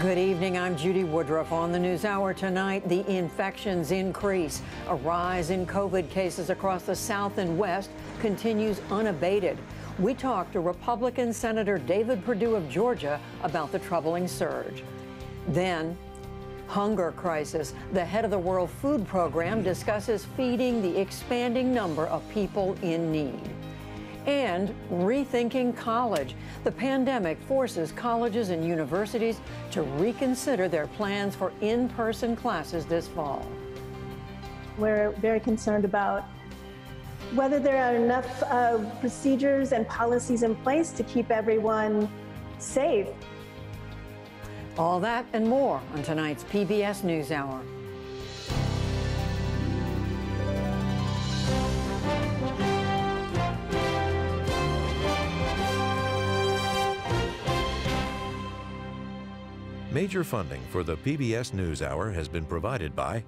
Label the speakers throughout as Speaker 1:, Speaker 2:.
Speaker 1: Good evening, I'm Judy Woodruff. On the NewsHour tonight, the infections increase. A rise in COVID cases across the South and West continues unabated. We talked to Republican Senator David Perdue of Georgia about the troubling surge. Then, hunger crisis. The head of the World Food Program discusses feeding the expanding number of people in need. And rethinking college. The pandemic forces colleges and universities to reconsider their plans for in-person classes this fall.
Speaker 2: We're very concerned about whether there are enough procedures and policies in place to keep everyone safe.
Speaker 1: All that and more on tonight's PBS NewsHour.
Speaker 3: Major funding for the PBS NewsHour has been provided by...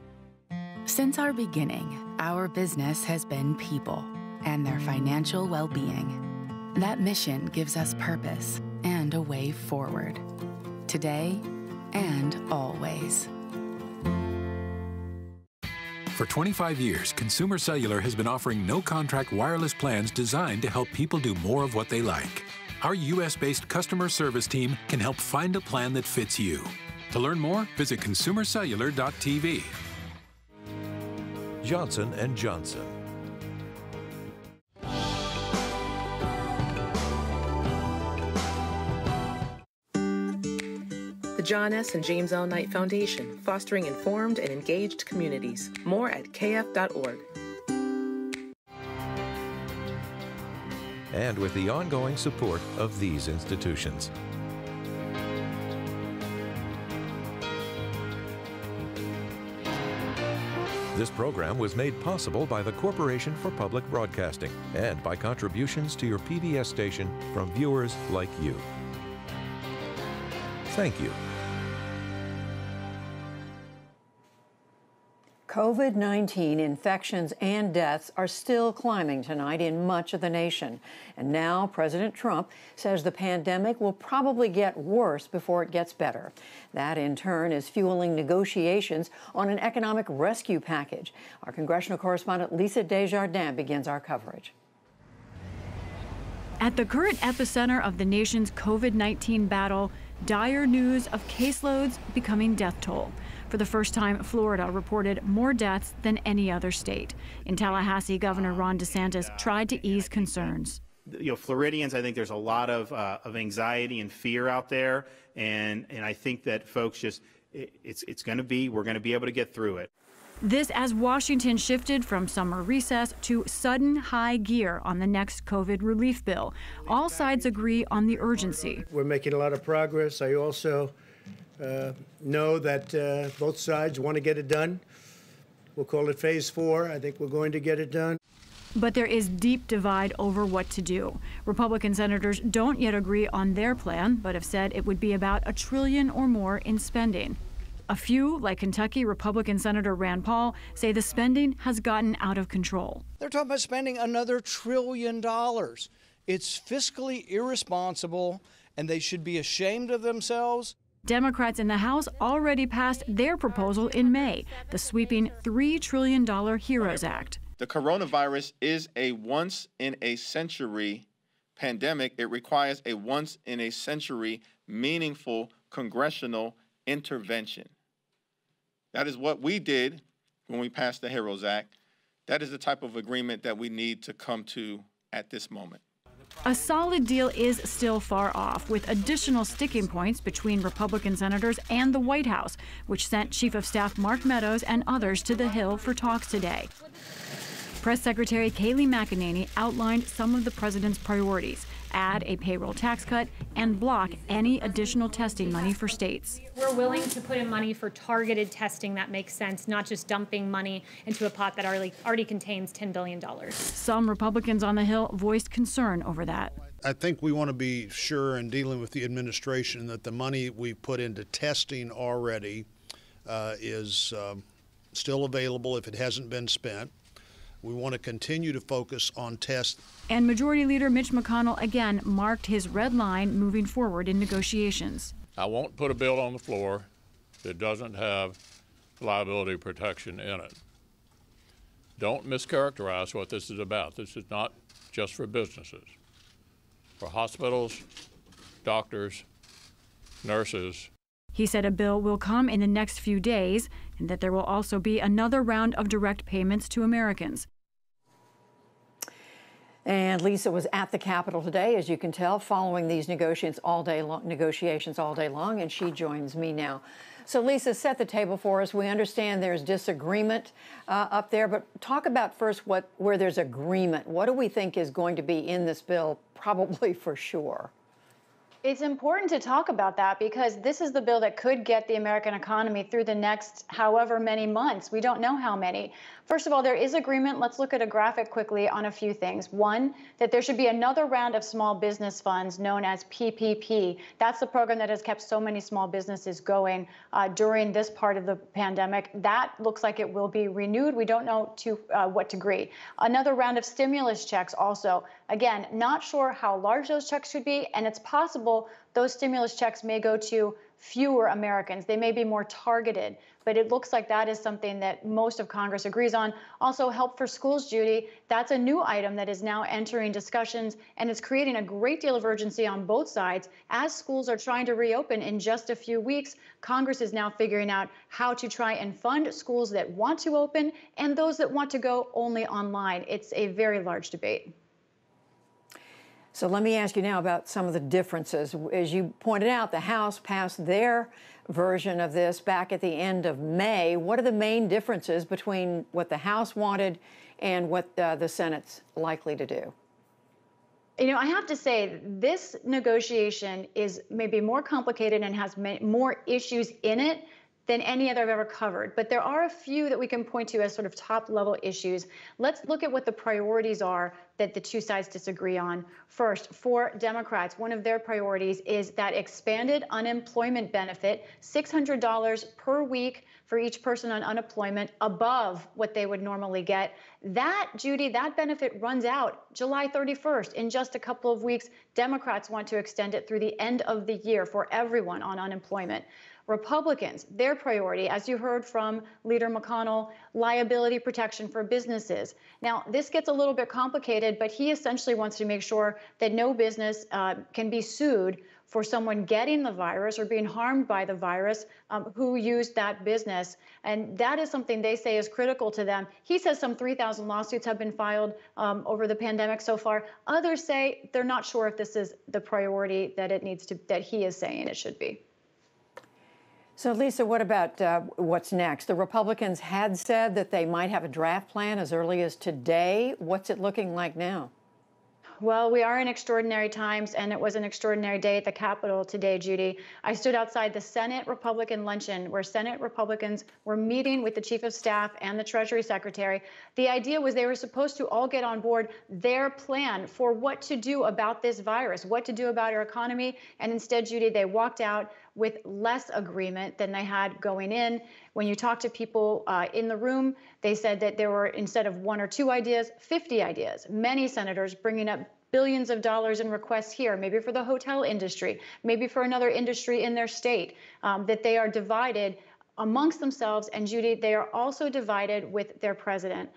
Speaker 4: Since our beginning, our business has been people and their financial well-being. That mission gives us purpose and a way forward, today and always.
Speaker 5: For 25 years, Consumer Cellular has been offering no-contract wireless plans designed to help people do more of what they like. Our U.S.-based customer service team can help find a plan that fits you. To learn more, visit consumercellular.tv.
Speaker 3: Johnson & Johnson.
Speaker 6: The John S. and James L. Knight Foundation, fostering informed and engaged communities. More at kf.org.
Speaker 3: And with the ongoing support of these institutions. This program was made possible by the Corporation for Public Broadcasting and by contributions to your PBS station from viewers like you. Thank you.
Speaker 1: COVID-19 infections and deaths are still climbing tonight in much of the nation. And now President Trump says the pandemic will probably get worse before it gets better. That, in turn, is fueling negotiations on an economic rescue package. Our congressional correspondent Lisa Desjardins begins our coverage.
Speaker 7: At the current epicenter of the nation's COVID-19 battle, dire news of caseloads becoming death toll. For the first time, Florida reported more deaths than any other state. In Tallahassee, Governor Ron DeSantis tried to ease concerns.
Speaker 8: Floridians, I think there's a lot of anxiety and fear out there, and I think that folks just, we're going to be able to get through it.
Speaker 7: This as Washington shifted from summer recess to sudden high gear on the next COVID relief bill. All sides agree on the urgency.
Speaker 9: We're making a lot of progress. I also know that both sides want to get it done. We'll call it phase 4. I think we're going to get it done.
Speaker 7: But there is deep divide over what to do. Republican senators don't yet agree on their plan, but have said it would be about $1 trillion or more in spending. A few, like Kentucky Republican Senator Rand Paul, say the spending has gotten out of control.
Speaker 10: They're talking about spending another $1 trillion. It's fiscally irresponsible, and they should be ashamed of themselves.
Speaker 7: Democrats in the House already passed their proposal in May, the sweeping $3 trillion HEROES Act.
Speaker 11: The coronavirus is a once-in-a-century pandemic. It requires a once-in-a-century meaningful congressional intervention. That is what we did when we passed the HEROES Act. That is the type of agreement that we need to come to at this moment.
Speaker 7: A solid deal is still far off, with additional sticking points between Republican senators and the White House, which sent Chief of Staff Mark Meadows and others to the Hill for talks today. Press Secretary Kayleigh McEnany outlined some of the president's priorities: add a payroll tax cut and block any additional testing money for states.
Speaker 12: We're willing to put in money for targeted testing that makes sense, not just dumping money into a pot that already contains $10 billion.
Speaker 7: Some Republicans on the Hill voiced concern over that.
Speaker 13: I think we want to be sure in dealing with the administration that the money we put into testing already is still available if it hasn't been spent. We want to continue to focus on tests.
Speaker 7: And Majority Leader Mitch McConnell again marked his red line moving forward in negotiations.
Speaker 14: I won't put a bill on the floor that doesn't have liability protection in it. Don't mischaracterize what this is about. This is not just for businesses. For hospitals, doctors, nurses.
Speaker 7: He said a bill will come in the next few days and that there will also be another round of direct payments to Americans.
Speaker 1: And Lisa was at the Capitol today, as you can tell, following these negotiations all day long, and she joins me now. So, Lisa, set the table for us. We understand there's disagreement up there, but talk about first where there's agreement. What do we think is going to be in this bill, probably for sure?
Speaker 15: It's important to talk about that because this is the bill that could get the American economy through the next however many months. We don't know how many. First of all, there is agreement. Let's look at a graphic quickly on a few things. One, that there should be another round of small business funds known as PPP. That's the program that has kept so many small businesses going during this part of the pandemic. That looks like it will be renewed. We don't know to what degree. Another round of stimulus checks also. Again, not sure how large those checks should be, and it's possible those stimulus checks may go to fewer Americans. They may be more targeted, but it looks like that is something that most of Congress agrees on. Also, help for schools, Judy. That's a new item that is now entering discussions, and it's creating a great deal of urgency on both sides. As schools are trying to reopen in just a few weeks, Congress is now figuring out how to try and fund schools that want to open and those that want to go only online. It's a very large debate.
Speaker 1: So let me ask you now about some of the differences. As you pointed out, the House passed their version of this back at the end of May. What are the main differences between what the House wanted and what the Senate's likely to do?
Speaker 15: You know, I have to say, this negotiation is maybe more complicated and has more issues in it than any other I've ever covered. But there are a few that we can point to as sort of top-level issues. Let's look at what the priorities are that the two sides disagree on. First, for Democrats, one of their priorities is that expanded unemployment benefit, $600 per week for each person on unemployment above what they would normally get. That, Judy, that benefit runs out July 31st. In just a couple of weeks, Democrats want to extend it through the end of the year for everyone on unemployment. Republicans, their priority, as you heard from Leader McConnell, liability protection for businesses. Now, this gets a little bit complicated, but he essentially wants to make sure that no business can be sued for someone getting the virus or being harmed by the virus who used that business. And that is something they say is critical to them. He says some 3,000 lawsuits have been filed over the pandemic so far. Others say they're not sure if this is the priority that it needs to, that he is saying it should be.
Speaker 1: So, Lisa, what about what's next? The Republicans had said that they might have a draft plan as early as today. What's it looking like now?
Speaker 15: Well, we are in extraordinary times, and it was an extraordinary day at the Capitol today, Judy. I stood outside the Senate Republican luncheon where Senate Republicans were meeting with the Chief of Staff and the Treasury Secretary. The idea was they were supposed to all get on board their plan for what to do about this virus, what to do about our economy, and instead, Judy, they walked out with less agreement than they had going in. When you talk to people in the room, they said that there were, instead of one or two ideas, 50 ideas. Many senators bringing up billions of dollars in requests here, maybe for the hotel industry, maybe for another industry in their state, that they are divided amongst themselves. And Judy, they are also divided with their president.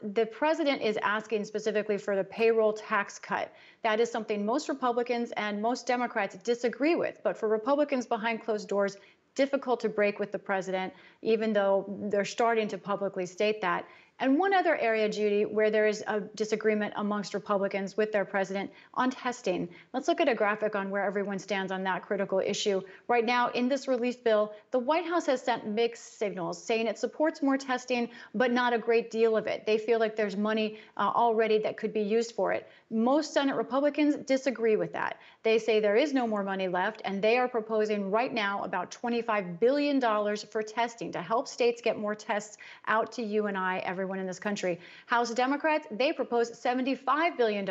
Speaker 15: The president is asking specifically for the payroll tax cut. That is something most Republicans and most Democrats disagree with. But for Republicans behind closed doors, difficult to break with the president, even though they're starting to publicly state that. And one other area, Judy, where there is a disagreement amongst Republicans with their president on testing. Let's look at a graphic on where everyone stands on that critical issue. Right now, in this released bill, the White House has sent mixed signals, saying it supports more testing, but not a great deal of it. They feel like there's money already that could be used for it. Most Senate Republicans disagree with that. They say there is no more money left, and they are proposing right now about $25 billion for testing to help states get more tests out to you and I, everyone in this country. House Democrats, they propose $75 billion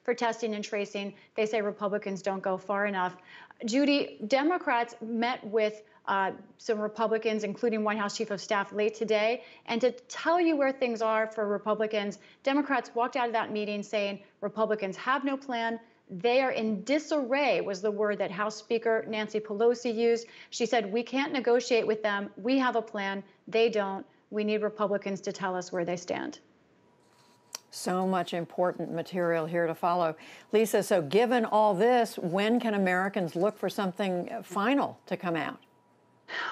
Speaker 15: for testing and tracing. They say Republicans don't go far enough. Judy, Democrats met with some Republicans, including White House Chief of Staff, late today. And to tell you where things are for Republicans, Democrats walked out of that meeting saying Republicans have no plan. They are in disarray, was the word that House Speaker Nancy Pelosi used. She said, we can't negotiate with them. We have a plan. They don't. We need Republicans to tell us where they stand.
Speaker 1: So much important material here to follow. Lisa, so given all this, when can Americans look for something final to come out?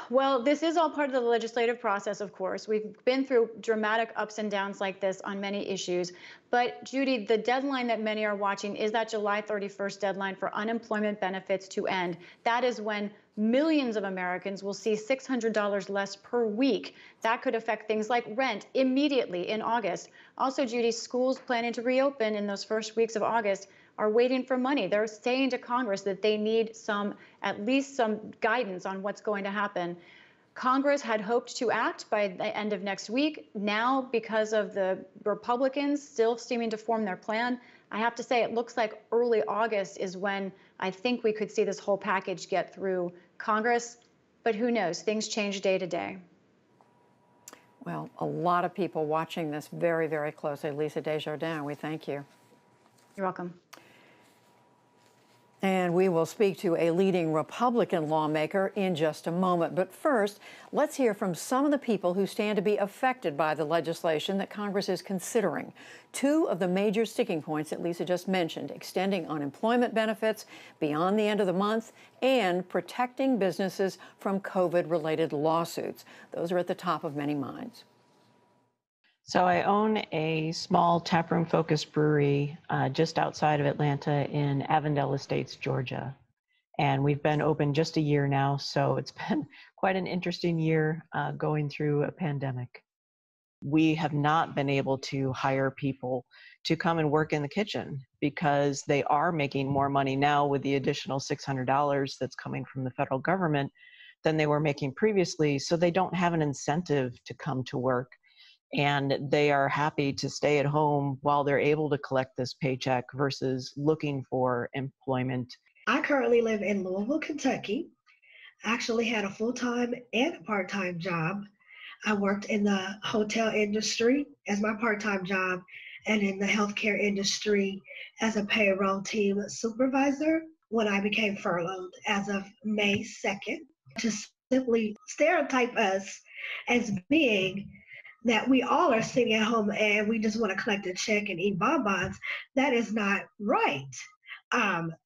Speaker 15: Well, this is all part of the legislative process, of course. We've been through dramatic ups and downs like this on many issues. But, Judy, the deadline that many are watching is that July 31st deadline for unemployment benefits to end. That is when millions of Americans will see $600 less per week. That could affect things like rent immediately in August. Also, Judy, schools planning to reopen in those first weeks of August are waiting for money. They're saying to Congress that they need at least some guidance on what's going to happen. Congress had hoped to act by the end of next week. Now, because of the Republicans still seeming to form their plan, I have to say it looks like early August is when I think we could see this whole package get through Congress. But who knows? Things change day to day.
Speaker 1: Well, a lot of people watching this very, very closely. Lisa Desjardins, we thank you.
Speaker 15: You're welcome.
Speaker 1: And we will speak to a leading Republican lawmaker in just a moment. But first, let's hear from some of the people who stand to be affected by the legislation that Congress is considering. Two of the major sticking points that Lisa just mentioned, extending unemployment benefits beyond the end of the month and protecting businesses from COVID-related lawsuits. Those are at the top of many minds.
Speaker 16: So I own a small taproom-focused brewery just outside of Atlanta in Avondale Estates, Georgia. And we've been open just a year now, so it's been quite an interesting year going through a pandemic. We have not been able to hire people to come and work in the kitchen because they are making more money now with the additional $600 that's coming from the federal government than they were making previously, so they don't have an incentive to come to work. And they are happy to stay at home while they're able to collect this paycheck versus looking for employment.
Speaker 17: I currently live in Louisville, Kentucky. I actually had a full-time and a part-time job. I worked in the hotel industry as my part-time job and in the healthcare industry as a payroll team supervisor when I became furloughed as of May 2nd. To simply stereotype us as being that we all are sitting at home and we just want to collect a check and eat bonbons, that is not right.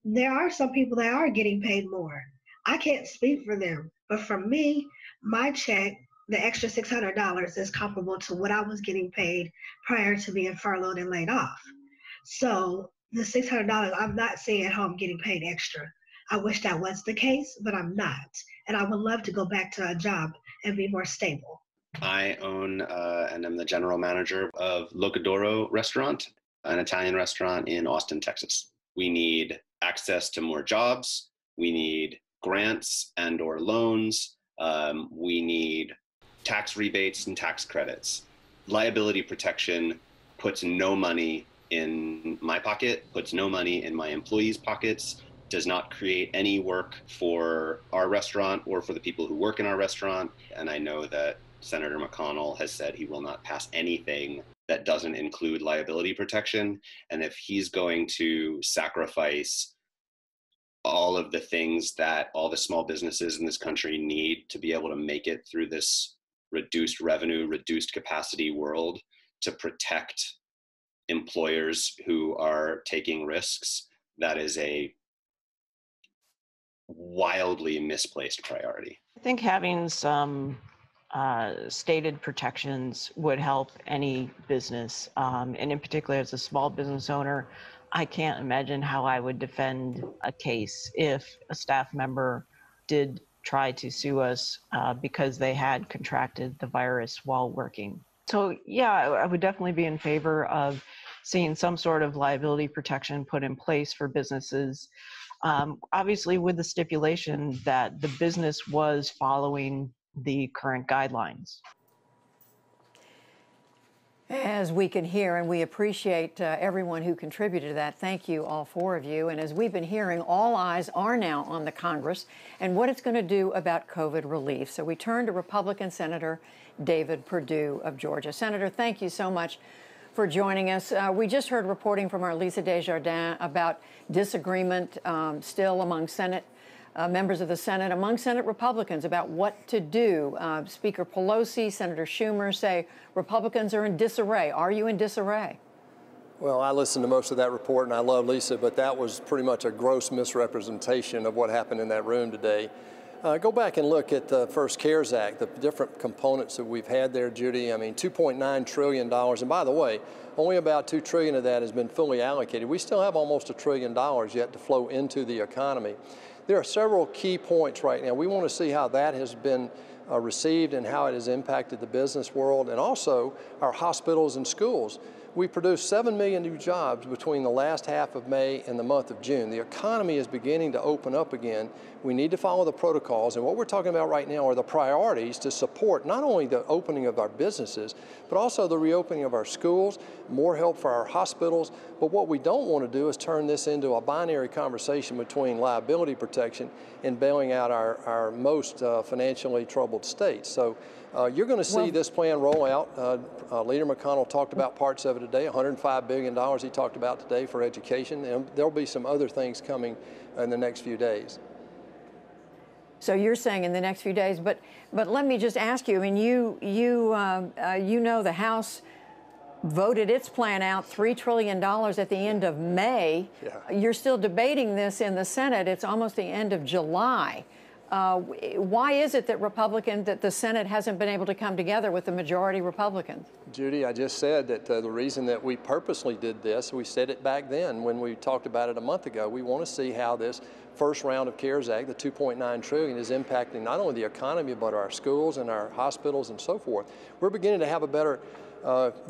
Speaker 17: There are some people that are getting paid more. I can't speak for them, but for me, my check, the extra $600 is comparable to what I was getting paid prior to being furloughed and laid off. So the $600, I'm not sitting at home getting paid extra. I wish that was the case, but I'm not. And I would love to go back to a job and be more stable.
Speaker 18: I own and am the general manager of Locadoro Restaurant, an Italian restaurant in Austin, Texas. We need access to more jobs. We need grants and or loans. We need tax rebates and tax credits. Liability protection puts no money in my pocket, puts no money in my employees' pockets, does not create any work for our restaurant or for the people who work in our restaurant. And I know that Senator McConnell has said he will not pass anything that doesn't include liability protection. And if he's going to sacrifice all of the things that all the small businesses in this country need to be able to make it through this reduced revenue, reduced capacity world to protect employers who are taking risks, that is a wildly misplaced priority.
Speaker 16: I think having some stated protections would help any business. And in particular, as a small business owner, I can't imagine how I would defend a case if a staff member did try to sue us because they had contracted the virus while working. So yeah, I would definitely be in favor of seeing some sort of liability protection put in place for businesses. Obviously with the stipulation that the business was following the current guidelines.
Speaker 1: As we can hear, and we appreciate everyone who contributed to that. Thank you, all four of you. And as we've been hearing, all eyes are now on the Congress and what it's going to do about COVID relief. So we turn to Republican Senator David Perdue of Georgia. Senator, thank you so much for joining us. We just heard reporting from our Lisa Desjardins about disagreement still among members of the Senate, among Senate Republicans about what to do. Speaker Pelosi, Senator Schumer say Republicans are in disarray. Are you in disarray?
Speaker 19: Well, I listened to most of that report, and I love Lisa, but that was pretty much a gross misrepresentation of what happened in that room today. Go back and look at the first CARES Act, the different components that we've had there, Judy. I mean, $2.9 trillion. And by the way, only about $2 trillion of that has been fully allocated. We still have almost $1 trillion yet to flow into the economy. There are several key points right now. We want to see how that has been received and how it has impacted the business world and also our hospitals and schools. We produced 7 million new jobs between the last half of May and the month of June. The economy is beginning to open up again. We need to follow the protocols, and what we're talking about right now are the priorities to support not only the opening of our businesses, but also the reopening of our schools, more help for our hospitals. But what we don't want to do is turn this into a binary conversation between liability protection and bailing out our most financially troubled states. So you're going to see this plan roll out. Leader McConnell talked about parts of it today, $105 billion he talked about today for education, and there'll be some other things coming in the next few days.
Speaker 1: So you're saying in the next few days, but let me just ask you. I mean, you know the House voted its plan out, $3 trillion at the end of May. Yeah. You're still debating this in the Senate. It's almost the end of July. Why is it that the Senate hasn't been able to come together with the majority Republicans?
Speaker 19: Judy, I just said that the reason that we purposely did this, we said it back then when we talked about it a month ago, we want to see how this first round of CARES Act, the $2.9 trillion, is impacting not only the economy, but our schools and our hospitals and so forth. We're beginning to have a better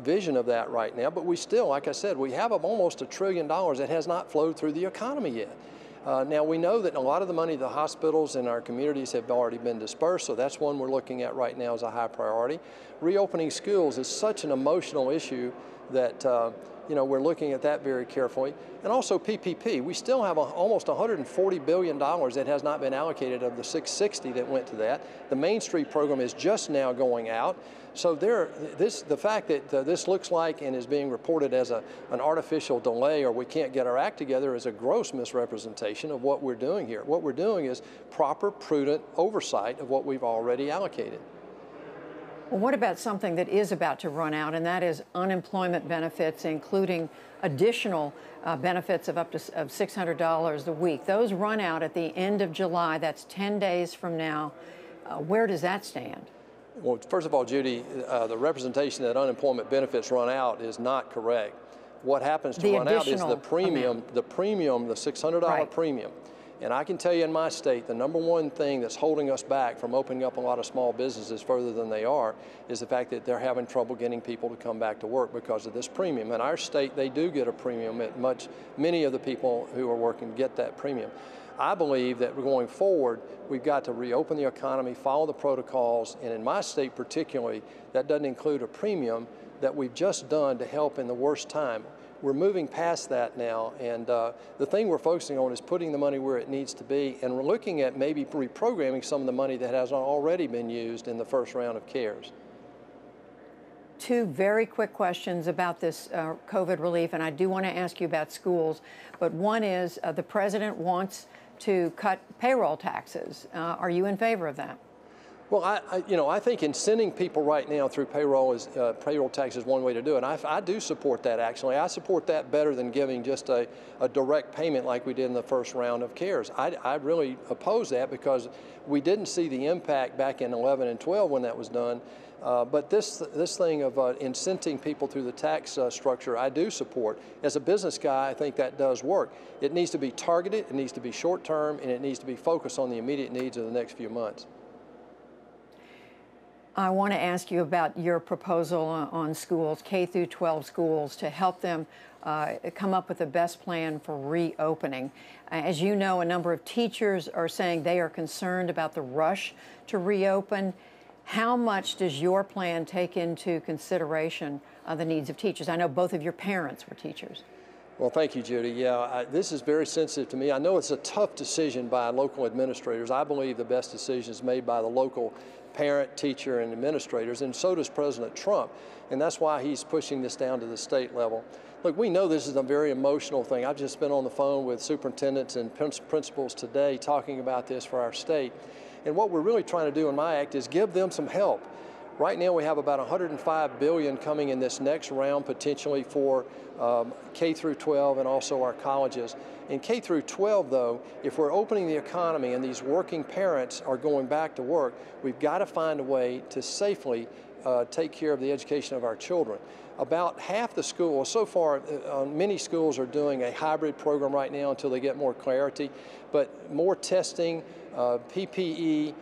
Speaker 19: vision of that right now, but we still, like I said, we have almost $1 trillion that has not flowed through the economy yet. Now, we know that a lot of the money the hospitals and our communities have already been dispersed, so that's one we're looking at right now as a high priority. Reopening schools is such an emotional issue that we're looking at that very carefully. And also PPP. We still have almost $140 billion that has not been allocated of the $660 that went to that. The Main Street program is just now going out. So the fact that this looks like and is being reported as an artificial delay or we can't get our act together is a gross misrepresentation of what we're doing here. What we're doing is proper, prudent oversight of what we've already allocated.
Speaker 1: Well, what about something that is about to run out, and that is unemployment benefits, including additional benefits of up to $600 a week. Those run out at the end of July. That's 10 days from now. Where does that stand?
Speaker 19: Well, first of all, Judy, the representation that unemployment benefits run out is not correct. What happens to run out is the premium, the $600 premium. And I can tell you in my state, the number one thing that's holding us back from opening up a lot of small businesses further than they are is the fact that they're having trouble getting people to come back to work because of this premium. In our state, they do get a premium. Many of the people who are working get that premium. I believe that going forward, we've got to reopen the economy, follow the protocols, and in my state particularly, that doesn't include a premium that we've just done to help in the worst time. We're moving past that now, and the thing we're focusing on is putting the money where it needs to be, and we're looking at maybe reprogramming some of the money that has already been used in the first round of CARES.
Speaker 1: Two very quick questions about this COVID relief, and I do want to ask you about schools, but one is the president wants to cut payroll taxes. Are you in favor of that?
Speaker 19: Well, I think incenting people right now through payroll tax is one way to do it. I do support that, actually. I support that better than giving just a direct payment like we did in the first round of CARES. I really oppose that because we didn't see the impact back in 11 and 12 when that was done. But this thing of incenting people through the tax structure, I do support. As a business guy, I think that does work. It needs to be targeted, it needs to be short-term, and it needs to be focused on the immediate needs of the next few months.
Speaker 1: I want to ask you about your proposal on schools, K through 12 schools, to help them come up with the best plan for reopening. As you know, a number of teachers are saying they are concerned about the rush to reopen. How much does your plan take into consideration the needs of teachers? I know both of your parents were teachers.
Speaker 19: Well, thank you, Judy. Yeah, this is very sensitive to me. I know it's a tough decision by local administrators. I believe the best decision is made by the local parent, teacher, and administrators, and so does President Trump. And that's why he's pushing this down to the state level. Look, we know this is a very emotional thing. I've just been on the phone with superintendents and principals today talking about this for our state. And what we're really trying to do in my act is give them some help. Right now we have about $105 billion coming in this next round potentially for K through 12 and also our colleges. In K through 12 though, if we're opening the economy and these working parents are going back to work, we've got to find a way to safely take care of the education of our children. About half the schools, so far many schools are doing a hybrid program right now until they get more clarity, but more testing, PPE,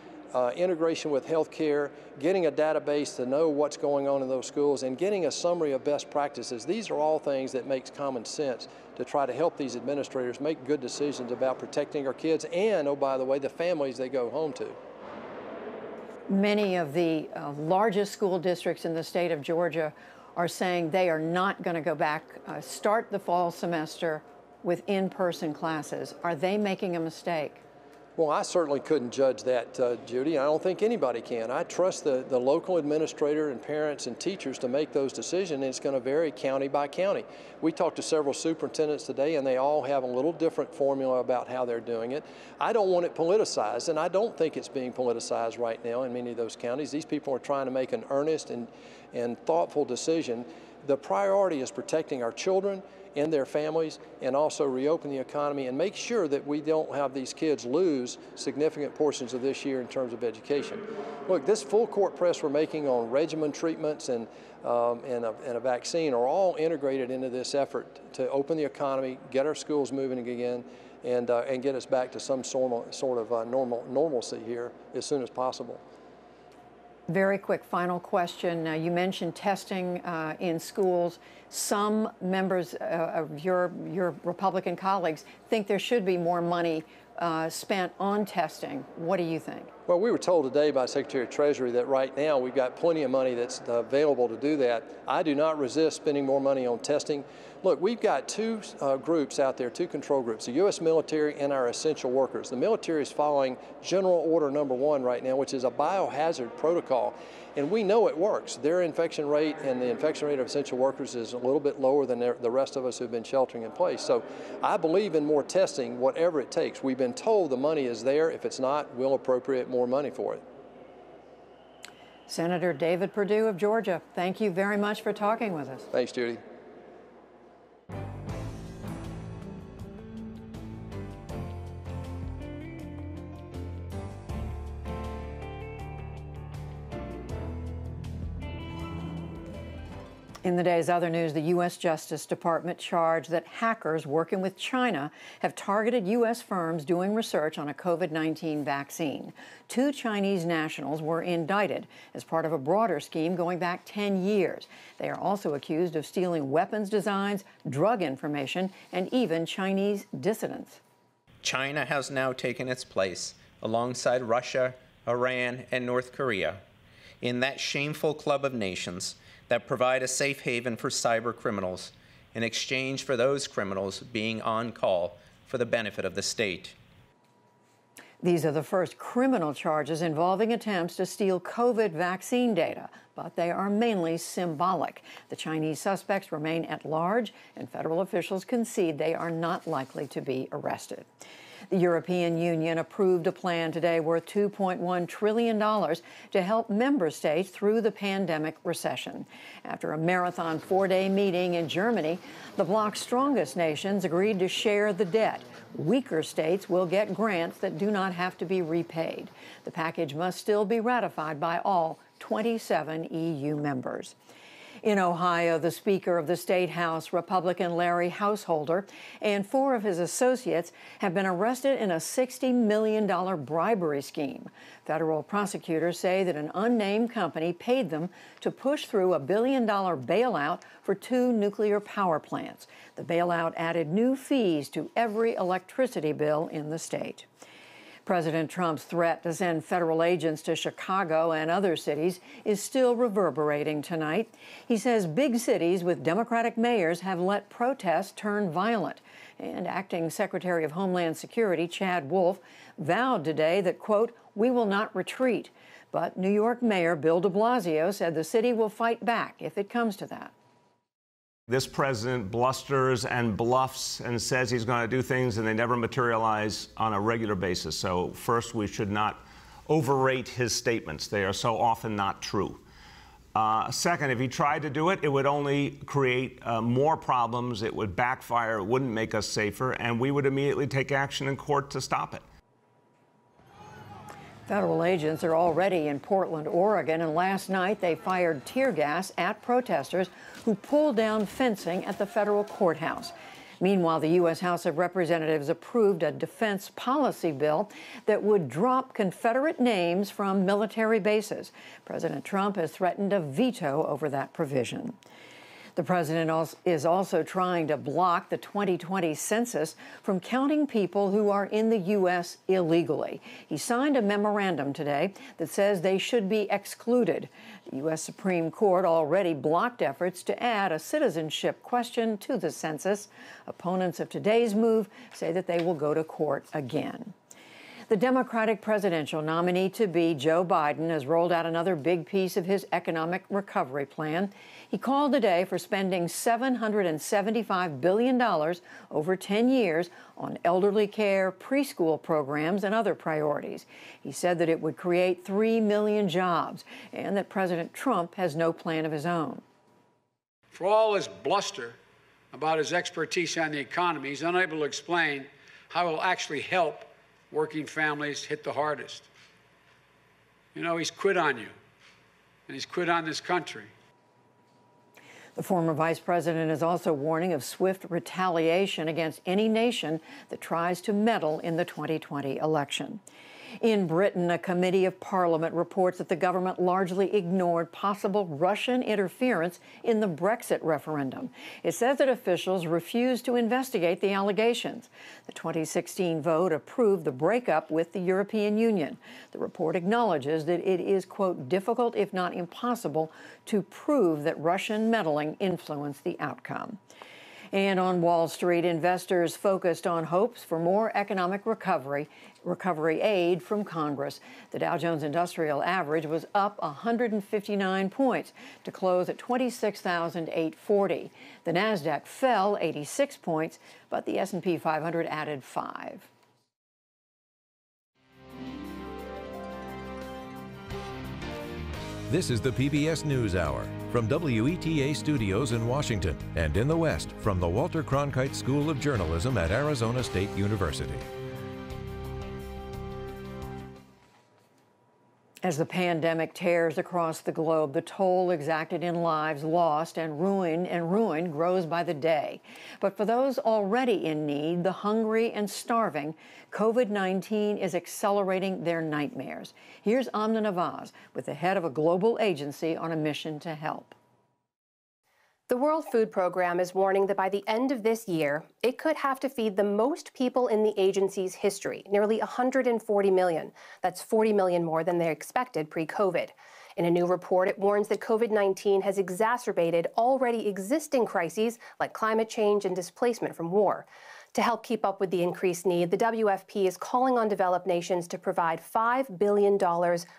Speaker 19: integration with healthcare, getting a database to know what's going on in those schools, and getting a summary of best practices. These are all things that makes common sense to try to help these administrators make good decisions about protecting our kids and, oh, by the way, the families they go home to.
Speaker 1: Many of the largest school districts in the state of Georgia are saying they are not going to go back, start the fall semester with in-person classes. Are they making a mistake?
Speaker 19: Well, I certainly couldn't judge that, Judy. I don't think anybody can. I trust the local administrator and parents and teachers to make those decisions, and it's going to vary county by county. We talked to several superintendents today, and they all have a little different formula about how they're doing it. I don't want it politicized, and I don't think it's being politicized right now in many of those counties. These people are trying to make an earnest and thoughtful decision. The priority is protecting our children and their families, and also reopen the economy and make sure that we don't have these kids lose significant portions of this year in terms of education. Look, this full court press we're making on regimen treatments and a vaccine are all integrated into this effort to open the economy, get our schools moving again, and get us back to some sort of normalcy here as soon as possible.
Speaker 1: Very quick final question. You mentioned testing in schools. Some members of your Republican colleagues think there should be more money spent on testing. What do you think?
Speaker 19: Well, we were told today by Secretary of Treasury that right now we've got plenty of money that's available to do that. I do not resist spending more money on testing. Look, we've got two groups out there, two control groups, the U.S. military and our essential workers. The military is following General Order Number 1 right now, which is a biohazard protocol, and we know it works. Their infection rate and the infection rate of essential workers is a little bit lower than the rest of us who've been sheltering in place. So I believe in more testing, whatever it takes. We've been told the money is there. If it's not, we'll appropriate more money for it.
Speaker 1: Senator David Perdue of Georgia, thank you very much for talking with us.
Speaker 19: Thanks, Judy.
Speaker 1: In the day's other news, the U.S. Justice Department charged that hackers working with China have targeted U.S. firms doing research on a COVID-19 vaccine. 2 Chinese nationals were indicted as part of a broader scheme going back 10 years. They are also accused of stealing weapons designs, drug information, and even Chinese dissidents.
Speaker 20: China has now taken its place alongside Russia, Iran, and North Korea in that shameful club of nations that provide a safe haven for cyber criminals in exchange for those criminals being on call for the benefit of the state.
Speaker 1: These are the first criminal charges involving attempts to steal COVID vaccine data, but they are mainly symbolic. The Chinese suspects remain at large, and federal officials concede they are not likely to be arrested. The European Union approved a plan today worth $2.1 trillion to help member states through the pandemic recession. After a marathon 4-day meeting in Germany, the bloc's strongest nations agreed to share the debt. Weaker states will get grants that do not have to be repaid. The package must still be ratified by all 27 EU members. In Ohio, the Speaker of the State House, Republican Larry Householder, and 4 of his associates have been arrested in a $60 million bribery scheme. Federal prosecutors say that an unnamed company paid them to push through a $1 billion bailout for 2 nuclear power plants. The bailout added new fees to every electricity bill in the state. President Trump's threat to send federal agents to Chicago and other cities is still reverberating tonight. He says big cities with Democratic mayors have let protests turn violent. And Acting Secretary of Homeland Security Chad Wolf vowed today that, quote, "we will not retreat." But New York Mayor Bill de Blasio said the city will fight back if it comes to that.
Speaker 21: This president blusters and bluffs and says he's going to do things, and they never materialize on a regular basis. So first, we should not overrate his statements. They are so often not true. Second, if he tried to do it, it would only create more problems. It would backfire. It wouldn't make us safer, and we would immediately take action in court to stop it.
Speaker 1: Federal agents are already in Portland, Oregon, and last night they fired tear gas at protesters who pulled down fencing at the federal courthouse. Meanwhile, the U.S. House of Representatives approved a defense policy bill that would drop Confederate names from military bases. President Trump has threatened a veto over that provision. The president is also trying to block the 2020 census from counting people who are in the U.S. illegally. He signed a memorandum today that says they should be excluded. The U.S. Supreme Court already blocked efforts to add a citizenship question to the census. Opponents of today's move say that they will go to court again. The Democratic presidential nominee-to-be, Joe Biden, has rolled out another big piece of his economic recovery plan. He called today for spending $775 billion over 10 years on elderly care, preschool programs, and other priorities. He said that it would create 3 million jobs and that President Trump has no plan of his own.
Speaker 22: For all his bluster about his expertise on the economy, he's unable to explain how it will actually help working families hit the hardest. You know, he's quit on you, and he's quit on this country.
Speaker 1: The former vice president is also warning of swift retaliation against any nation that tries to meddle in the 2020 election. In Britain, a committee of parliament reports that the government largely ignored possible Russian interference in the Brexit referendum. It says that officials refused to investigate the allegations. The 2016 vote approved the breakup with the European Union. The report acknowledges that it is, quote, difficult, if not impossible, to prove that Russian meddling influenced the outcome. And on Wall Street, investors focused on hopes for more economic recovery aid from Congress. The Dow Jones Industrial Average was up 159 points to close at 26,840. The Nasdaq fell 86 points, but the S&P 500 added 5.
Speaker 3: This is the PBS NewsHour from WETA Studios in Washington and in the West from the Walter Cronkite School of Journalism at Arizona State University.
Speaker 1: As the pandemic tears across the globe, the toll exacted in lives lost and ruin grows by the day. But for those already in need, the hungry and starving, COVID-19 is accelerating their nightmares. Here's Amna Nawaz with the head of a global agency on a mission to help.
Speaker 23: The World Food Program is warning that by the end of this year, it could have to feed the most people in the agency's history, nearly 140 million. That's 40 million more than they expected pre-COVID. In a new report, it warns that COVID-19 has exacerbated already existing crises like climate change and displacement from war. To help keep up with the increased need, the WFP is calling on developed nations to provide $5 billion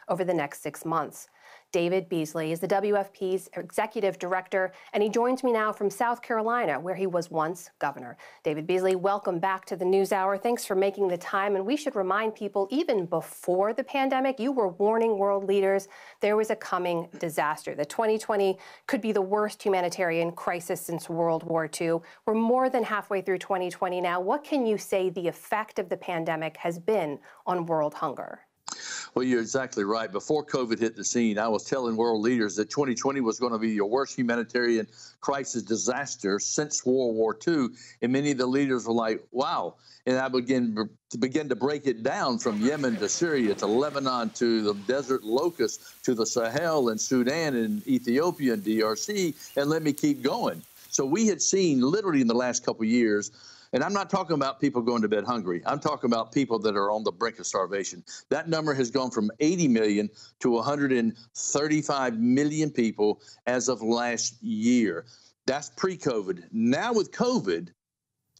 Speaker 23: over the next 6 months. David Beasley is the WFP's executive director, and he joins me now from South Carolina, where he was once governor. David Beasley, welcome back to the NewsHour. Thanks for making the time. And we should remind people, even before the pandemic, you were warning world leaders there was a coming disaster. That 2020 could be the worst humanitarian crisis since World War II. We're more than halfway through 2020 now. What can you say the effect of the pandemic has been on world hunger?
Speaker 24: Well, you're exactly right. Before COVID hit the scene, I was telling world leaders that 2020 was going to be your worst humanitarian crisis disaster since World War II. And many of the leaders were like, wow. And I began to break it down from Yemen to Syria to Lebanon to the desert locust to the Sahel and Sudan and Ethiopia and DRC. And let me keep going. So we had seen literally in the last couple of years. And I'm not talking about people going to bed hungry. I'm talking about people that are on the brink of starvation. That number has gone from 80 million to 135 million people as of last year. That's pre-COVID. Now with COVID,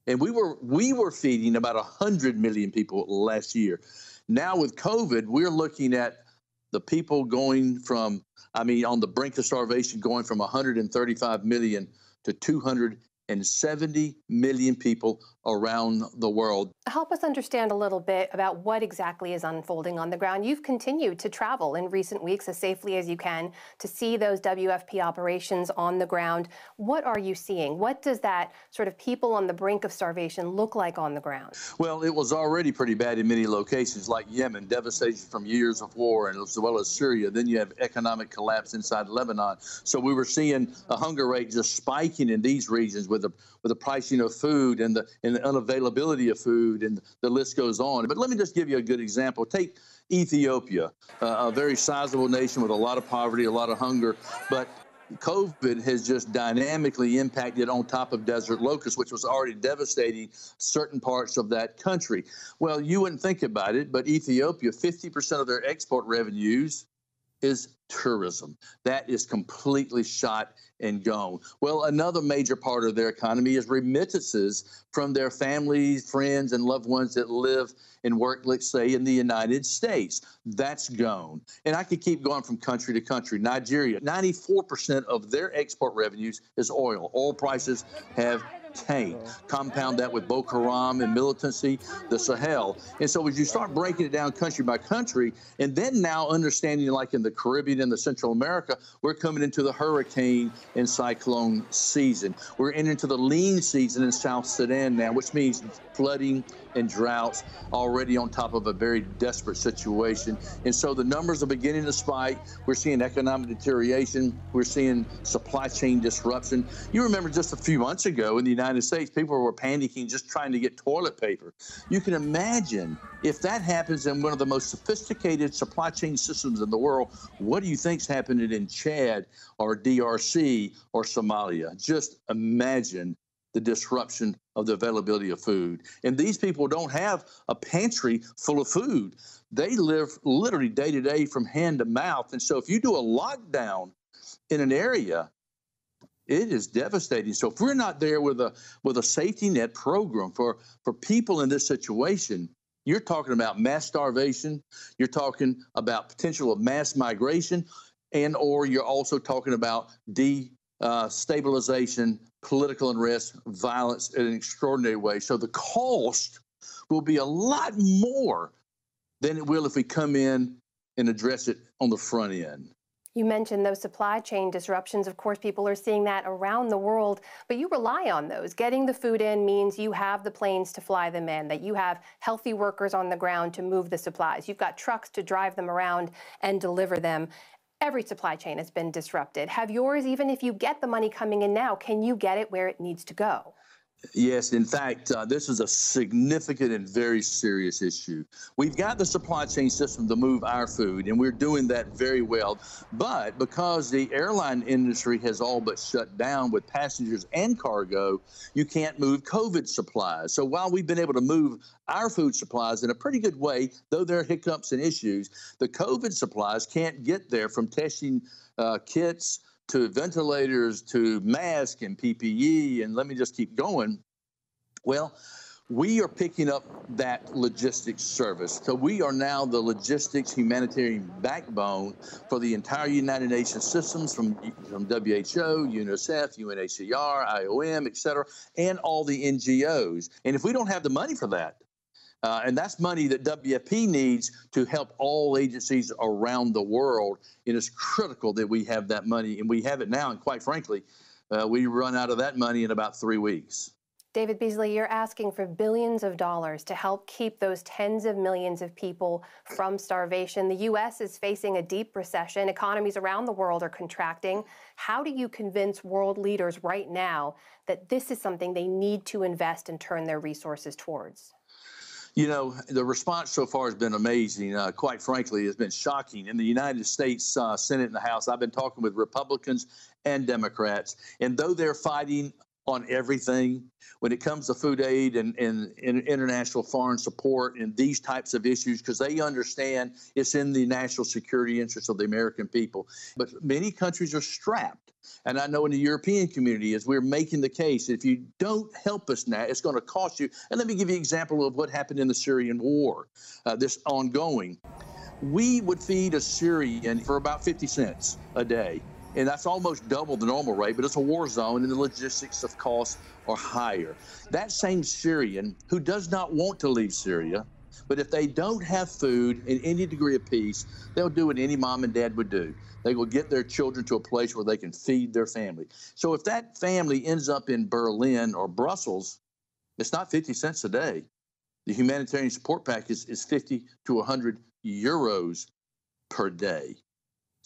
Speaker 24: And we were feeding about 100 million people last year. Now with COVID, we're looking at the people going from, on the brink of starvation, going from 135 million to 270 million people around the world.
Speaker 23: Help us understand a little bit about what exactly is unfolding on the ground. You've continued to travel in recent weeks as safely as you can to see those WFP operations on the ground. What are you seeing? What does that sort of people on the brink of starvation look like on the ground?
Speaker 24: Well, it was already pretty bad in many locations like Yemen, devastation from years of war, and as well as Syria. Then you have economic collapse inside Lebanon. So we were seeing a hunger rate just spiking in these regions with the pricing of food and the unavailability of food, and the list goes on. But let me just give you a good example. Take Ethiopia, a very sizable nation with a lot of poverty, a lot of hunger, but COVID has just dynamically impacted on top of Desert Locust, which was already devastating certain parts of that country. Well, you wouldn't think about it, but Ethiopia, 50% of their export revenues is tourism. That is completely shot and gone. Well, another major part of their economy is remittances from their families, friends, and loved ones that live and work, let's say, in the United States. That's gone. And I could keep going from country to country. Nigeria, 94% of their export revenues is oil. Oil prices have tanked. Compound that with Boko Haram and militancy, the Sahel. And so as you start breaking it down country by country, and then now understanding like in the Caribbean and the Central America, we're coming into the hurricane and cyclone season. We're into the lean season in South Sudan now, which means flooding and droughts already on top of a very desperate situation. And so the numbers are beginning to spike. We're seeing economic deterioration. We're seeing supply chain disruption. You remember just a few months ago in the United States, people were panicking just trying to get toilet paper. You can imagine if that happens in one of the most sophisticated supply chain systems in the world, what do you think's happening in Chad or DRC or Somalia? Just imagine the disruption of the availability of food. And these people don't have a pantry full of food. They live literally day to day from hand to mouth. And so if you do a lockdown in an area, it is devastating. So if we're not there with a safety net program for people in this situation, you're talking about mass starvation, you're talking about potential of mass migration, and or you're also talking about destabilization, political unrest, violence in an extraordinary way. So the cost will be a lot more than it will if we come in and address it on the front end.
Speaker 23: You mentioned those supply chain disruptions. Of course, people are seeing that around the world, but you rely on those. Getting the food in means you have the planes to fly them in, that you have healthy workers on the ground to move the supplies. You've got trucks to drive them around and deliver them. Every supply chain has been disrupted. Have yours, even if you get the money coming in now, can you get it where it needs to go?
Speaker 24: Yes, in fact, this is a significant and very serious issue. We've got the supply chain system to move our food, and we're doing that very well. But because the airline industry has all but shut down with passengers and cargo, you can't move COVID supplies. So while we've been able to move our food supplies in a pretty good way, though there are hiccups and issues, the COVID supplies can't get there, from testing kits to ventilators, to masks and PPE, and let me just keep going. Well, we are picking up that logistics service. So we are now the logistics humanitarian backbone for the entire United Nations systems, from WHO, UNICEF, UNHCR, IOM, et cetera, and all the NGOs. And if we don't have the money for that, and that's money that WFP needs to help all agencies around the world. It is critical that we have that money, and we have it now. And quite frankly, we run out of that money in about 3 weeks.
Speaker 23: David Beasley, you're asking for billions of dollars to help keep those tens of millions of people from starvation. The U.S. is facing a deep recession. Economies around the world are contracting. How do you convince world leaders right now that this is something they need to invest and turn their resources towards?
Speaker 24: You know, the response so far has been amazing. Quite frankly, it's been shocking. In the United States Senate and the House, I've been talking with Republicans and Democrats, and though they're fighting on everything, when it comes to food aid and international foreign support and these types of issues, because they understand it's in the national security interest of the American people. But many countries are strapped. And I know in the European community, as we're making the case, if you don't help us now, it's going to cost you. And let me give you an example of what happened in the Syrian war, this ongoing. We would feed a Syrian for about 50 cents a day. And that's almost double the normal rate, but it's a war zone and the logistics of costs are higher. That same Syrian who does not want to leave Syria, but if they don't have food and any degree of peace, they'll do what any mom and dad would do. They will get their children to a place where they can feed their family. So if that family ends up in Berlin or Brussels, it's not 50 cents a day. The humanitarian support package is 50 to 100 euros per day.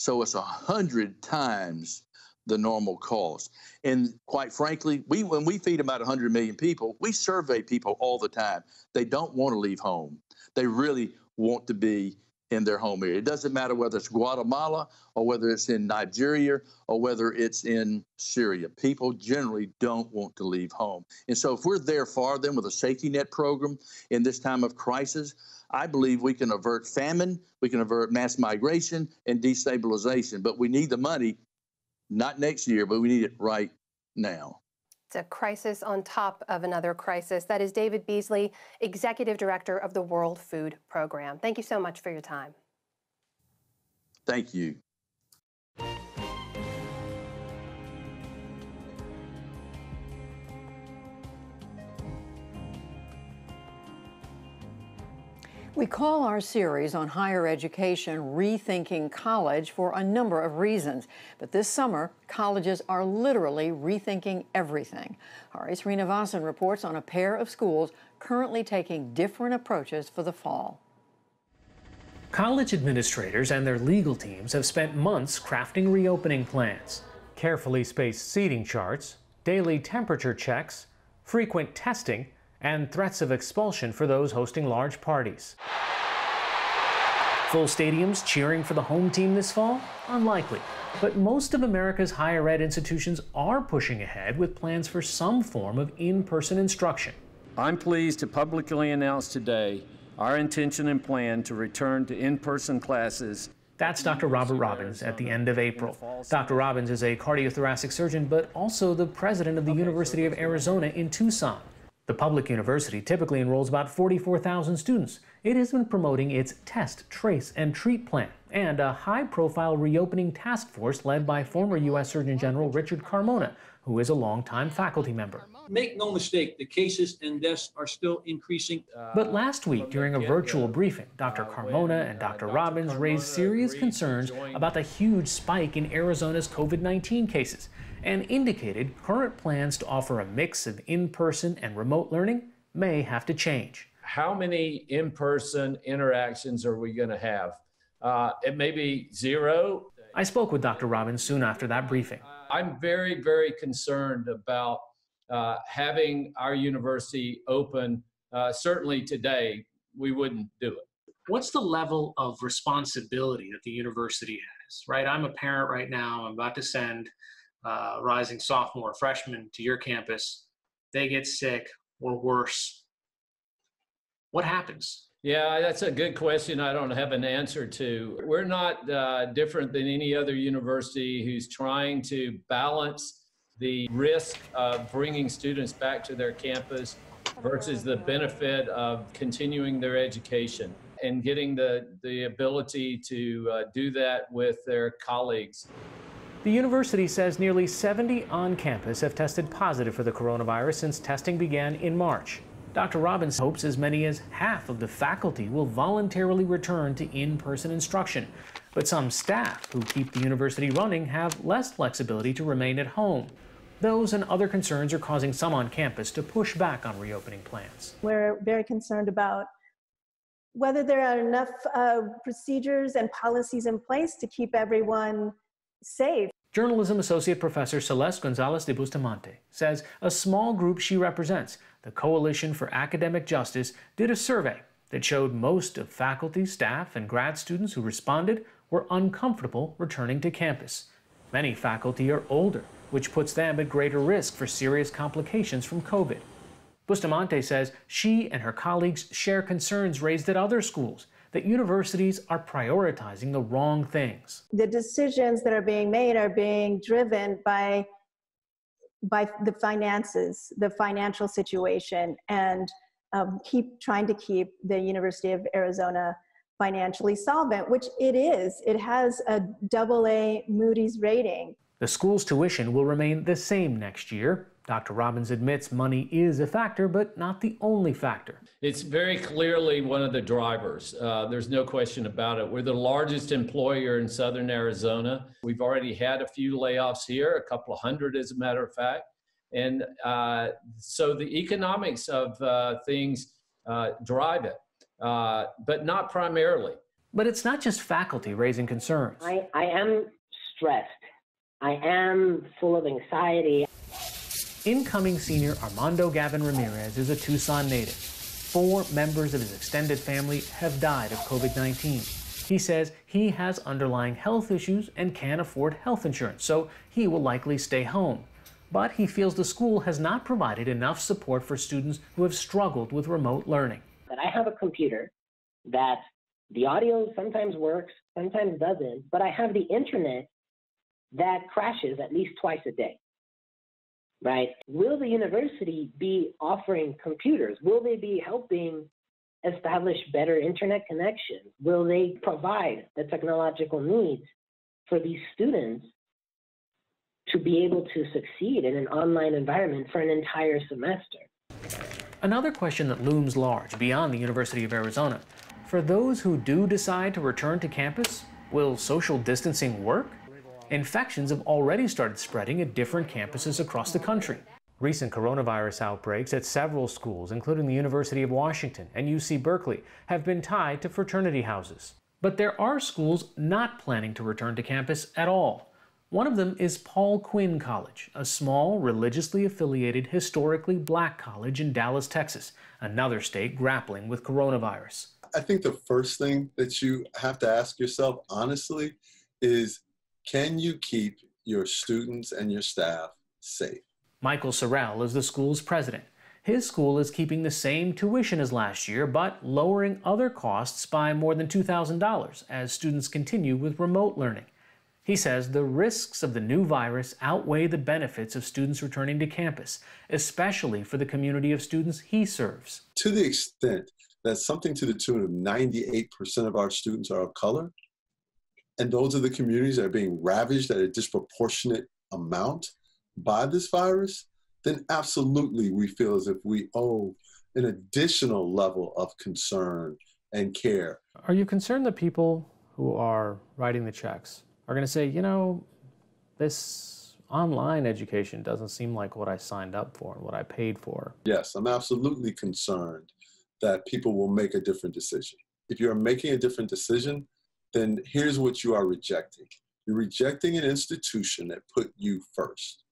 Speaker 24: So it's 100 times the normal cost. And quite frankly, when we feed about 100 million people, we survey people all the time. They don't want to leave home. They really want to be in their home area. It doesn't matter whether it's Guatemala or whether it's in Nigeria or whether it's in Syria. People generally don't want to leave home. And so if we're there for them with a safety net program in this time of crisis, I believe we can avert famine, we can avert mass migration and destabilization. But we need the money, not next year, but we need it right now.
Speaker 23: It's a crisis on top of another crisis. That is David Beasley, Executive Director of the World Food Program. Thank you so much for your time.
Speaker 24: Thank you.
Speaker 1: We call our series on higher education Rethinking College for a number of reasons. But this summer, colleges are literally rethinking everything. Hari Srinivasan reports on a pair of schools currently taking different approaches for the fall.
Speaker 2: College administrators and their legal teams have spent months crafting reopening plans. Carefully spaced seating charts, daily temperature checks, frequent testing, and threats of expulsion for those hosting large parties. Full stadiums cheering for the home team this fall? Unlikely. But most of America's higher ed institutions are pushing ahead with plans for some form of in-person instruction.
Speaker 4: I'm pleased to publicly announce today our intention and plan to return to in-person classes.
Speaker 2: That's Dr. Robert Robbins at the end of April. Dr. Robbins is a cardiothoracic surgeon, but also the president of the University of Arizona in Tucson. The public university typically enrolls about 44,000 students. It has been promoting its test, trace, and treat plan and a high-profile reopening task force led by former U.S. Surgeon General Richard Carmona, who is a longtime faculty member.
Speaker 5: Make no mistake, the cases and deaths are still increasing.
Speaker 2: But last week, during a virtual briefing, Dr. Carmona and Dr. Robbins raised serious concerns about the huge spike in Arizona's COVID-19 cases and indicated current plans to offer a mix of in-person and remote learning may have to change.
Speaker 4: How many in-person interactions are we going to have? It may be zero.
Speaker 2: I spoke with Dr. Robbins soon after that briefing.
Speaker 4: I'm very, very concerned about having our university open. Certainly today, we wouldn't do it.
Speaker 2: What's the level of responsibility that the university has, right? I'm a parent right now. I'm about to send rising sophomore, freshman to your campus. They get sick or worse. What happens?
Speaker 4: Yeah, that's a good question I don't have an answer to. We're not different than any other university who's trying to balance the risk of bringing students back to their campus versus the benefit of continuing their education and getting the ability to do that with their colleagues.
Speaker 2: The university says nearly 70 on campus have tested positive for the coronavirus since testing began in March. Dr. Robbins hopes as many as half of the faculty will voluntarily return to in-person instruction. But some staff who keep the university running have less flexibility to remain at home. Those and other concerns are causing some on campus to push back on reopening plans.
Speaker 6: We're very concerned about whether there are enough procedures and policies in place to keep everyone safe.
Speaker 2: Journalism Associate Professor Celeste Gonzalez de Bustamante says a small group she represents, the Coalition for Academic Justice, did a survey that showed most of faculty, staff, and grad students who responded were uncomfortable returning to campus. Many faculty are older, which puts them at greater risk for serious complications from COVID. Bustamante says she and her colleagues share concerns raised at other schools. They that universities are prioritizing the wrong things.
Speaker 6: The decisions that are being made are being driven by the finances, the financial situation, and keep trying to keep the University of Arizona financially solvent, which it is. It has a AA Moody's rating.
Speaker 2: The school's tuition will remain the same next year. Dr. Robbins admits money is a factor, but not the only factor.
Speaker 4: It's very clearly one of the drivers. There's no question about it. We're the largest employer in Southern Arizona. We've already had a few layoffs here, a couple of hundred as a matter of fact. And so the economics of things drive it, but not primarily.
Speaker 2: But it's not just faculty raising concerns.
Speaker 8: I am stressed. I am full of anxiety.
Speaker 2: Incoming senior Armando Gavin Ramirez is a Tucson native. 4 members of his extended family have died of COVID-19. He says he has underlying health issues and can't afford health insurance, so he will likely stay home. But he feels the school has not provided enough support for students who have struggled with remote learning.
Speaker 8: That I have a computer that the audio sometimes works, sometimes doesn't, but I have the internet that crashes at least twice a day, right? Will the university be offering computers? Will they be helping establish better internet connections? Will they provide the technological needs for these students to be able to succeed in an online environment for an entire semester?
Speaker 2: Another question that looms large beyond the University of Arizona. For those who do decide to return to campus, will social distancing work? Infections have already started spreading at different campuses across the country. Recent coronavirus outbreaks at several schools, including the University of Washington and UC Berkeley, have been tied to fraternity houses. But there are schools not planning to return to campus at all. One of them is Paul Quinn College, a small, religiously affiliated, historically black college in Dallas, Texas, another state grappling with coronavirus.
Speaker 9: I think the first thing that you have to ask yourself, honestly, is can you keep your students and your staff safe?
Speaker 2: Michael Sorrell is the school's president. His school is keeping the same tuition as last year, but lowering other costs by more than $2,000 as students continue with remote learning. He says the risks of the new virus outweigh the benefits of students returning to campus, especially for the community of students he serves.
Speaker 9: To the extent that something to the tune of 98% of our students are of color, and those are the communities that are being ravaged at a disproportionate amount by this virus, then absolutely we feel as if we owe an additional level of concern and care.
Speaker 2: Are you concerned that people who are writing the checks are going to say, you know, this online education doesn't seem like what I signed up for and what I paid for?
Speaker 9: Yes, I'm absolutely concerned that people will make a different decision. If you're making a different decision, then here's what you are rejecting. You're rejecting an institution that put you first,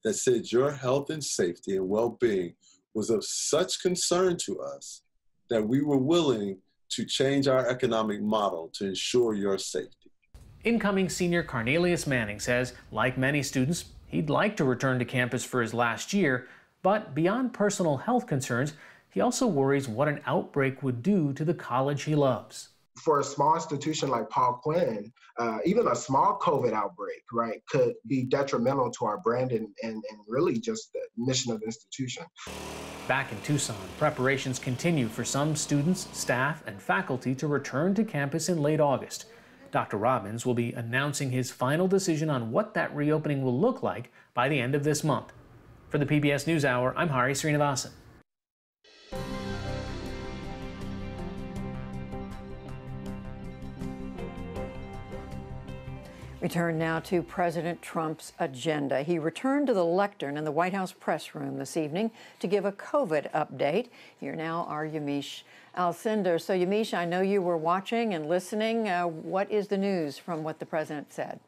Speaker 9: that said your health and safety and well-being was of such concern to us that we were willing to change our economic model to ensure your safety.
Speaker 2: Incoming senior Carnelius Manning says, like many students, he'd like to return to campus for his last year, but beyond personal health concerns, he also worries what an outbreak would do to the college he loves.
Speaker 10: For a small institution like Paul Quinn, even a small COVID outbreak, right, could be detrimental to our brand and really just the mission of the institution.
Speaker 2: Back in Tucson, preparations continue for some students, staff, and faculty to return to campus in late August. Dr. Robbins will be announcing his final decision on what that reopening will look like by the end of this month. For the PBS NewsHour, I'm Hari Srinivasan.
Speaker 1: We turn now to President Trump's agenda. He returned to the lectern in the White House press room this evening to give a COVID update. Here now are Yamiche Alcindor. So Yamiche, I know you were watching and listening. What is the news from what the president said?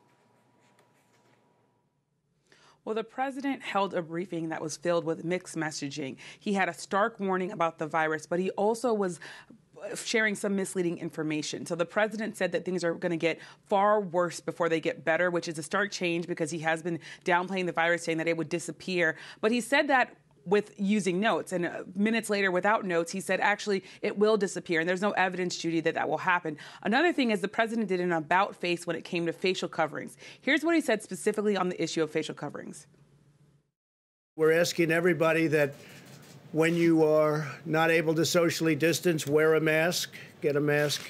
Speaker 11: Well, the president held a briefing that was filled with mixed messaging. He had a stark warning about the virus, but he also was sharing some misleading information. So the president said that things are going to get far worse before they get better, which is a stark change because he has been downplaying the virus, saying that it would disappear. But he said that with using notes. And minutes later, without notes, he said, actually, it will disappear. And there's no evidence, Judy, that that will happen. Another thing is the president did an about face when it came to facial coverings. Here's what he said specifically on the issue of facial coverings.
Speaker 7: We're asking everybody that when you are not able to socially distance, wear a mask, get a mask.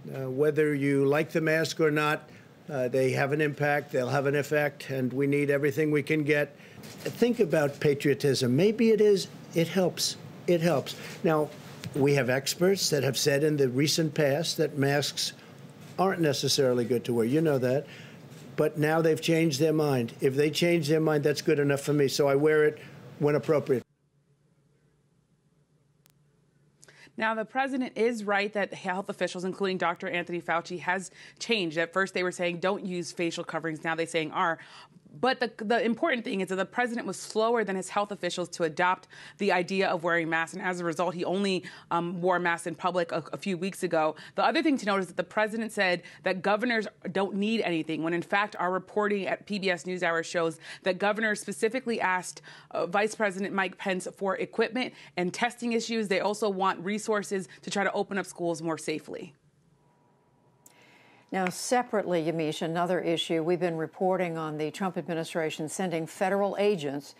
Speaker 7: Whether you like the mask or not, they have an impact, they'll have an effect, and we need everything we can get. Think about patriotism. Maybe it helps. It helps. Now, we have experts that have said in the recent past that masks aren't necessarily good to wear. You know that. But now they've changed their mind. If they change their mind, that's good enough for me. So I wear it when appropriate.
Speaker 11: Now, the president is right that health officials, including Dr. Anthony Fauci, has changed. At first, they were saying don't use facial coverings. Now they're saying are. But the important thing is that the president was slower than his health officials to adopt the idea of wearing masks. And as a result, he only wore masks in public a few weeks ago. The other thing to note is that the president said that governors don't need anything, when in fact our reporting at PBS NewsHour shows that governors specifically asked Vice President Mike Pence for equipment and testing issues. They also want resources to try to open up schools more safely.
Speaker 1: Now, separately, Yamiche, another issue, we've been reporting on the Trump administration sending federal agents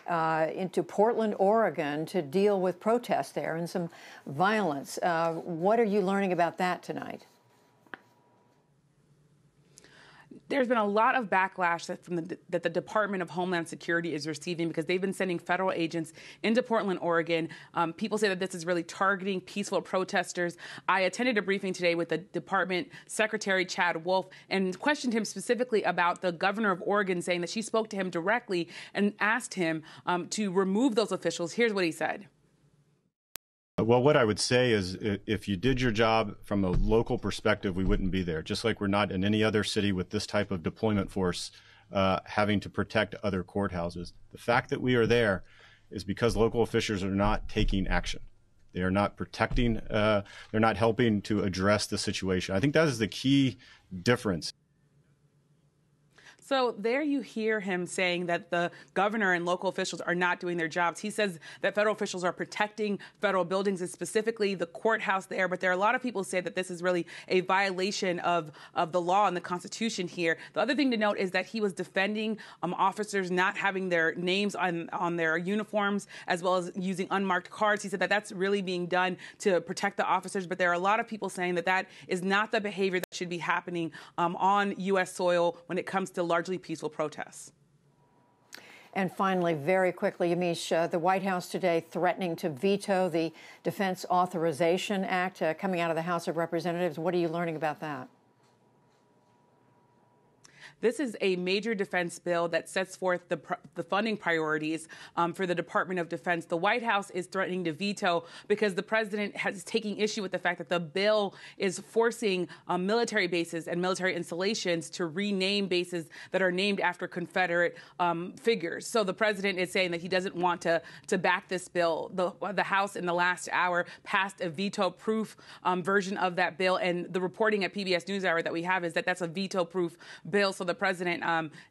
Speaker 1: into Portland, Oregon to deal with protests there and some violence. What are you learning about that tonight?
Speaker 11: There's been a lot of backlash that the Department of Homeland Security is receiving because they've been sending federal agents into Portland, Oregon. People say that this is really targeting peaceful protesters. I attended a briefing today with the Department Secretary Chad Wolf and questioned him specifically about the governor of Oregon, saying that she spoke to him directly and asked him to remove those officials. Here's what he said.
Speaker 12: Well, what I would say is if you did your job from a local perspective, we wouldn't be there. Just like we're not in any other city with this type of deployment force having to protect other courthouses. The fact that we are there is because local officials are not taking action. They are not protecting, they're not helping to address the situation. I think that is the key difference.
Speaker 11: So there you hear him saying that the governor and local officials are not doing their jobs. He says that federal officials are protecting federal buildings, and specifically the courthouse there. But there are a lot of people who say that this is really a violation of the law and the Constitution here. The other thing to note is that he was defending officers not having their names on their uniforms, as well as using unmarked cards. He said that that's really being done to protect the officers. But there are a lot of people saying that that is not the behavior that should be happening on U.S. soil when it comes to largely peaceful protests.
Speaker 1: And finally, very quickly, Yamiche, the White House today threatening to veto the Defense Authorization Act coming out of the House of Representatives. What are you learning about that?
Speaker 11: This is a major defense bill that sets forth the funding priorities for the Department of Defense. The White House is threatening to veto because the president is taking issue with the fact that the bill is forcing military bases and military installations to rename bases that are named after Confederate figures. So the president is saying that he doesn't want to back this bill. The House in the last hour passed a veto-proof version of that bill, and the reporting at PBS NewsHour that we have is that that's a veto-proof bill. So the president,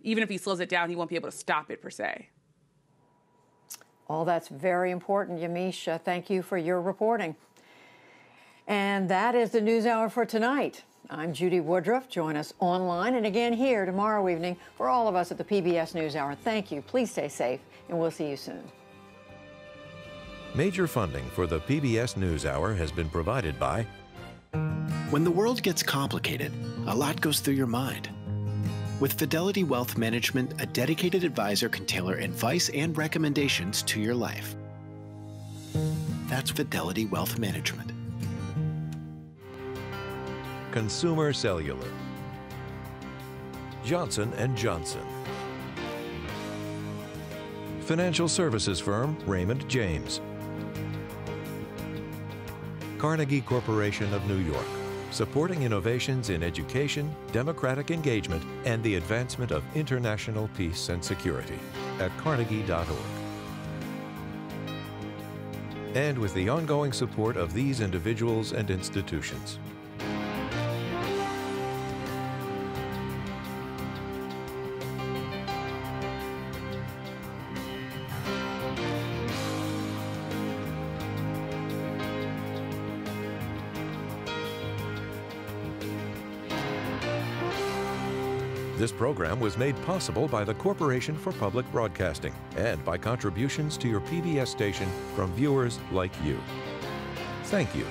Speaker 11: even if he slows it down, he won't be able to stop it per se.
Speaker 1: All that's very important, Yamiche. Thank you for your reporting. And that is the NewsHour for tonight. I'm Judy Woodruff. Join us online and again here tomorrow evening for all of us at the PBS NewsHour. Thank you. Please stay safe, and we'll see you soon.
Speaker 3: Major funding for the PBS NewsHour has been provided by...
Speaker 13: When the world gets complicated, a lot goes through your mind. With Fidelity Wealth Management, a dedicated advisor can tailor advice and recommendations to your life. That's Fidelity Wealth Management.
Speaker 3: Consumer Cellular. Johnson & Johnson. Financial services firm Raymond James. Carnegie Corporation of New York, supporting innovations in education, democratic engagement, and the advancement of international peace and security at carnegie.org. And with the ongoing support of these individuals and institutions. This program was made possible by the Corporation for Public Broadcasting and by contributions to your PBS station from viewers like you. Thank you.